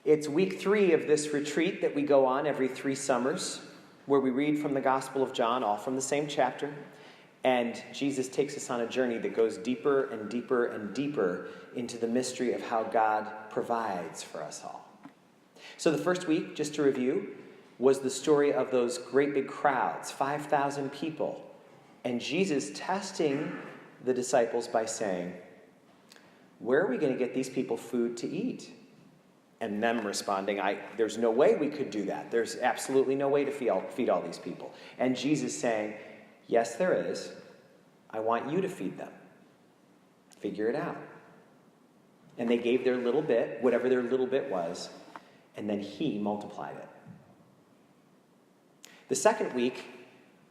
It's week 3 of this retreat that we go on every 3 summers, where we read from the Gospel of John, all from the same chapter, and Jesus takes us on a journey that goes deeper and deeper and deeper into the mystery of how God provides for us all. So the first week, just to review, was the story of those great big crowds, 5,000 people, and Jesus testing the disciples by saying, where are we going to get these people food to eat? And them responding, there's no way we could do that. There's absolutely no way to feed all these people. And Jesus saying, yes, there is. I want you to feed them. Figure it out. And they gave their little bit, whatever their little bit was, and then he multiplied it. The second week,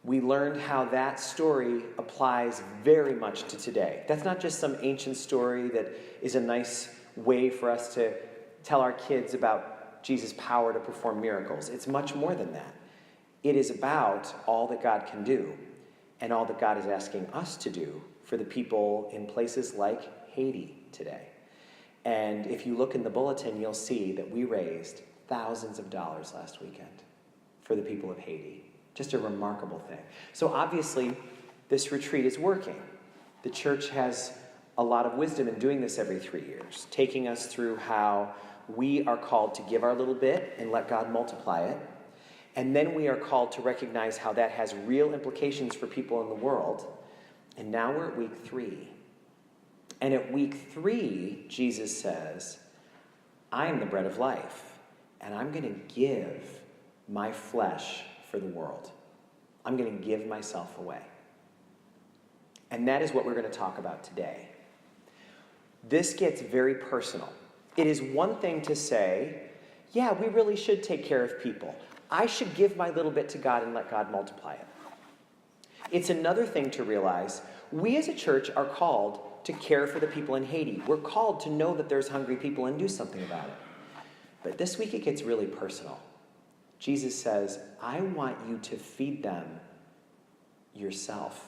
we learned how that story applies very much to today. That's not just some ancient story that is a nice way for us to tell our kids about Jesus' power to perform miracles. It's much more than that. It is about all that God can do and all that God is asking us to do for the people in places like Haiti today. And if you look in the bulletin, you'll see that we raised thousands of dollars last weekend for the people of Haiti. Just a remarkable thing. So obviously, this retreat is working. The church has a lot of wisdom in doing this every 3 years, taking us through how we are called to give our little bit and let God multiply it. And then we are called to recognize how that has real implications for people in the world. And now we're at week 3. And at week 3, Jesus says, I am the bread of life, and I'm going to give my flesh for the world. I'm going to give myself away. And that is what we're going to talk about today. This gets very personal. It is one thing to say, yeah, we really should take care of people. I should give my little bit to God and let God multiply it. It's another thing to realize we as a church are called to care for the people in Haiti. We're called to know that there's hungry people and do something about it. But this week it gets really personal. Jesus says, I want you to feed them yourself.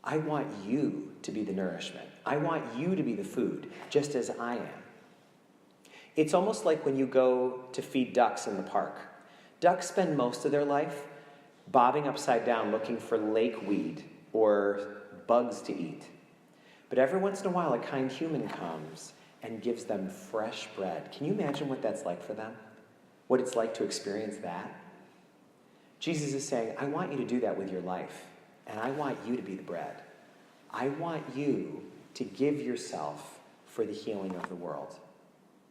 I want you to be the nourishment. I want you to be the food, just as I am. It's almost like when you go to feed ducks in the park. Ducks spend most of their life bobbing upside down looking for lake weed or bugs to eat. But every once in a while, a kind human comes and gives them fresh bread. Can you imagine what that's like for them? What it's like to experience that? Jesus is saying, I want you to do that with your life, and I want you to be the bread. I want you to give yourself for the healing of the world.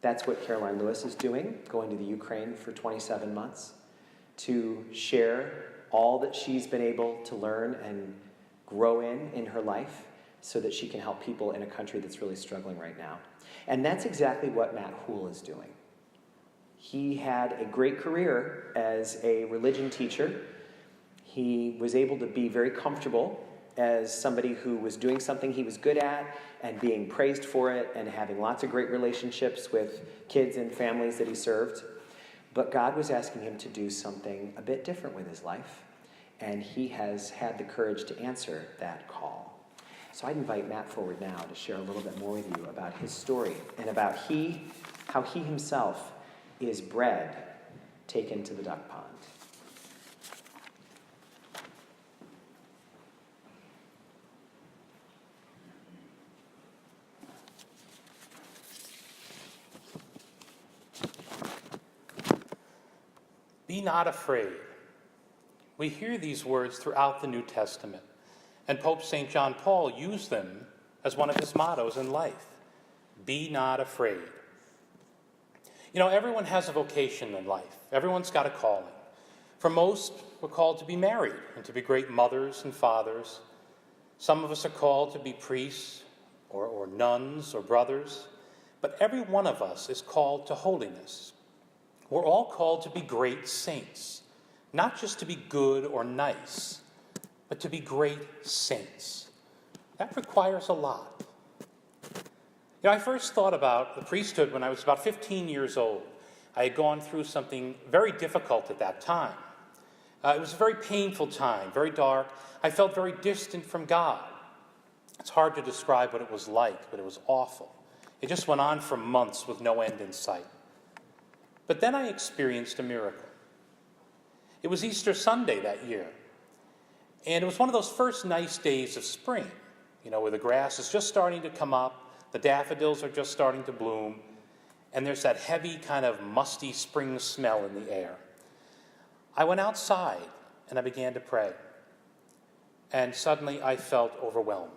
That's what Caroline Lewis is doing, going to the Ukraine for 27 months to share all that she's been able to learn and grow in her life so that she can help people in a country that's really struggling right now. And that's exactly what Matt Houle is doing. He had a great career as a religion teacher. He was able to be very comfortable as somebody who was doing something he was good at and being praised for it and having lots of great relationships with kids and families that he served. But God was asking him to do something a bit different with his life, and he has had the courage to answer that call. So I'd invite Matt forward now to share a little bit more with you about his story and about how he himself is bread taken to the duck pond. Be not afraid. We hear these words throughout the New Testament, and Pope St. John Paul used them as one of his mottos in life. Be not afraid. You know, everyone has a vocation in life. Everyone's got a calling. For most, we're called to be married and to be great mothers and fathers. Some of us are called to be priests or nuns or brothers. But every one of us is called to holiness. We're all called to be great saints, not just to be good or nice, but to be great saints. That requires a lot. You know, I first thought about the priesthood when I was about 15 years old. I had gone through something very difficult at that time. It was a very painful time, very dark. I felt very distant from God. It's hard to describe what it was like, but it was awful. It just went on for months with no end in sight. But then I experienced a miracle. It was Easter Sunday that year, and it was one of those first nice days of spring, where the grass is just starting to come up, the daffodils are just starting to bloom, and there's that heavy kind of musty spring smell in the air. I went outside and I began to pray, and suddenly I felt overwhelmed.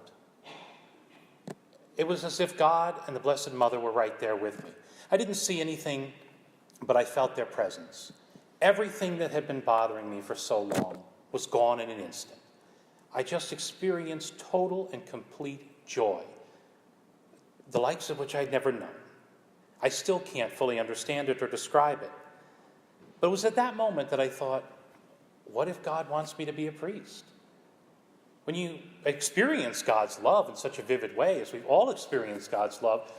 It was as if God and the Blessed Mother were right there with me. I didn't see anything, but I felt their presence. Everything that had been bothering me for so long was gone in an instant. I just experienced total and complete joy, the likes of which I'd never known. I still can't fully understand it or describe it. But it was at that moment that I thought, what if God wants me to be a priest? When you experience God's love in such a vivid way, as we've all experienced God's love,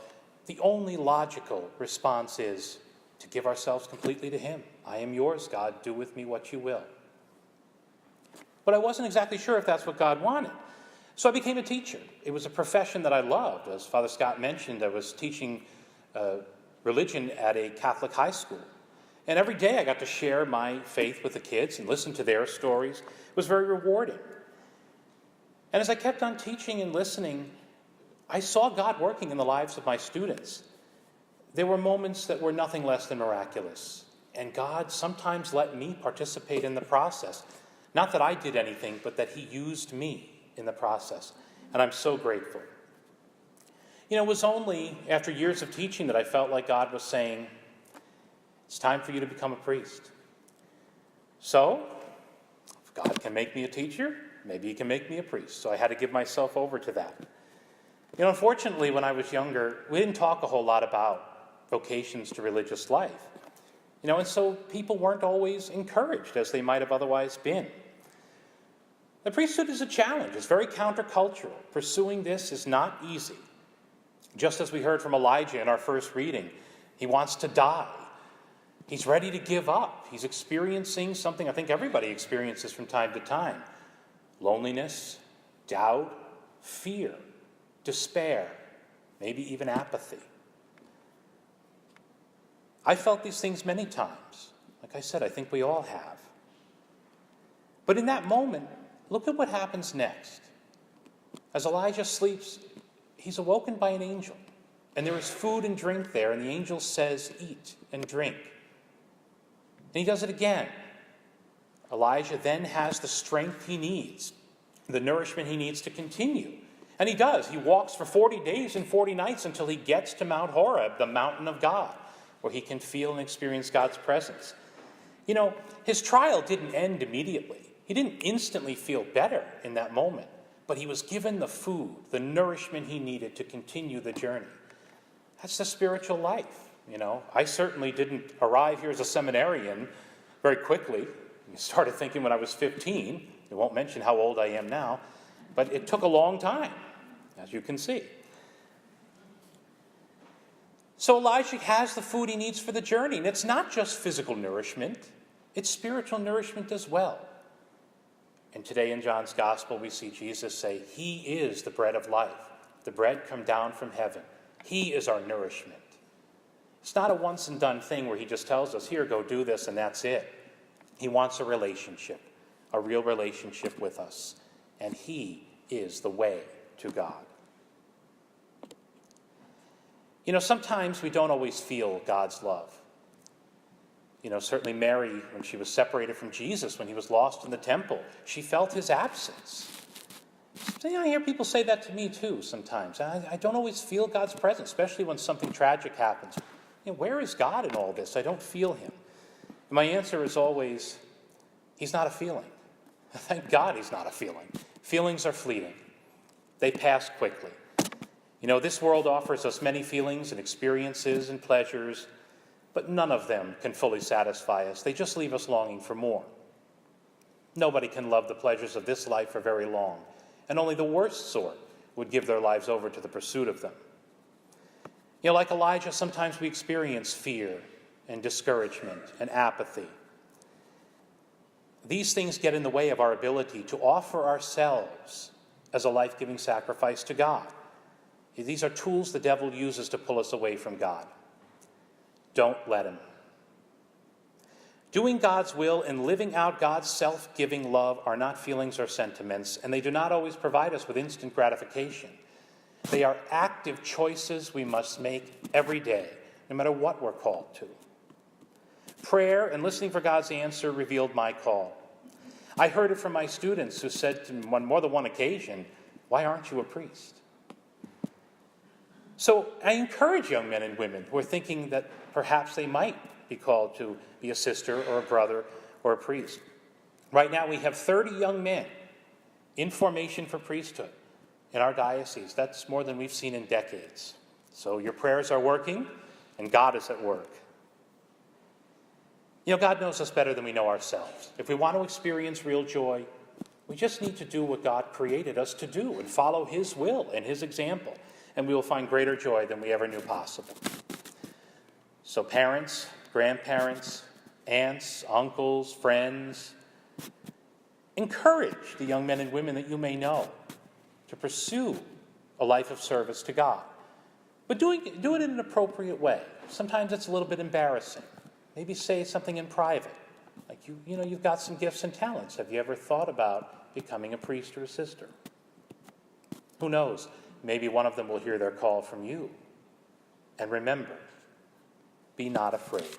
the only logical response is to give ourselves completely to Him. I am yours, God. Do with me what you will. But I wasn't exactly sure if that's what God wanted. So I became a teacher. It was a profession that I loved. As Father Scott mentioned, I was teaching religion at a Catholic high school. And every day I got to share my faith with the kids and listen to their stories. It was very rewarding. And as I kept on teaching and listening, I saw God working in the lives of my students. There were moments that were nothing less than miraculous. And God sometimes let me participate in the process. Not that I did anything, but that He used me in the process. And I'm so grateful. It was only after years of teaching that I felt like God was saying, it's time for you to become a priest. So, if God can make me a teacher, maybe He can make me a priest. So I had to give myself over to that. Unfortunately, when I was younger, we didn't talk a whole lot about vocations to religious life. And so people weren't always encouraged as they might have otherwise been. The priesthood is a challenge. It's very countercultural. Pursuing this is not easy. Just as we heard from Elijah in our first reading, he wants to die. He's ready to give up. He's experiencing something I think everybody experiences from time to time. Loneliness, doubt, fear, despair, maybe even apathy. I felt these things many times. Like I said, I think we all have. But in that moment, look at what happens next. As Elijah sleeps, he's awoken by an angel. And there is food and drink there, and the angel says, eat and drink. And he does it again. Elijah then has the strength he needs, the nourishment he needs to continue. And he does. He walks for 40 days and 40 nights until he gets to Mount Horeb, the mountain of God, where he can feel and experience God's presence. His trial didn't end immediately. He didn't instantly feel better in that moment, but he was given the food, the nourishment he needed to continue the journey. That's the spiritual life. I certainly didn't arrive here as a seminarian very quickly. I started thinking when I was 15. I won't mention how old I am now, but it took a long time, as you can see. So Elijah has the food he needs for the journey, and it's not just physical nourishment, it's spiritual nourishment as well. And today in John's Gospel, we see Jesus say, He is the bread of life, the bread come down from heaven. He is our nourishment. It's not a once and done thing where He just tells us, here, go do this, and that's it. He wants a relationship, a real relationship with us. And He is the way to God. Sometimes we don't always feel God's love. Certainly Mary, when she was separated from Jesus, when He was lost in the temple, she felt His absence. I hear people say that to me too sometimes. I don't always feel God's presence, especially when something tragic happens. Where is God in all this? I don't feel Him. And my answer is always, He's not a feeling. Thank God He's not a feeling. Feelings are fleeting. They pass quickly. This world offers us many feelings and experiences and pleasures, but none of them can fully satisfy us. They just leave us longing for more. Nobody can love the pleasures of this life for very long, and only the worst sort would give their lives over to the pursuit of them. Like Elijah, sometimes we experience fear and discouragement and apathy. These things get in the way of our ability to offer ourselves as a life-giving sacrifice to God. These are tools the devil uses to pull us away from God. Don't let him. Doing God's will and living out God's self-giving love are not feelings or sentiments, and they do not always provide us with instant gratification. They are active choices we must make every day, no matter what we're called to. Prayer and listening for God's answer revealed my call. I heard it from my students who said to me on more than one occasion, "Why aren't you a priest?" So I encourage young men and women who are thinking that perhaps they might be called to be a sister or a brother or a priest. Right now we have 30 young men in formation for priesthood in our diocese. That's more than we've seen in decades. So your prayers are working, and God is at work. You know, God knows us better than we know ourselves. If we want to experience real joy, we just need to do what God created us to do and follow His will and His example, and we will find greater joy than we ever knew possible. So parents, grandparents, aunts, uncles, friends, encourage the young men and women that you may know to pursue a life of service to God. But do it in an appropriate way. Sometimes it's a little bit embarrassing. Maybe say something in private. Like, you've got some gifts and talents. Have you ever thought about becoming a priest or a sister? Who knows? Maybe one of them will hear their call from you. And remember, be not afraid.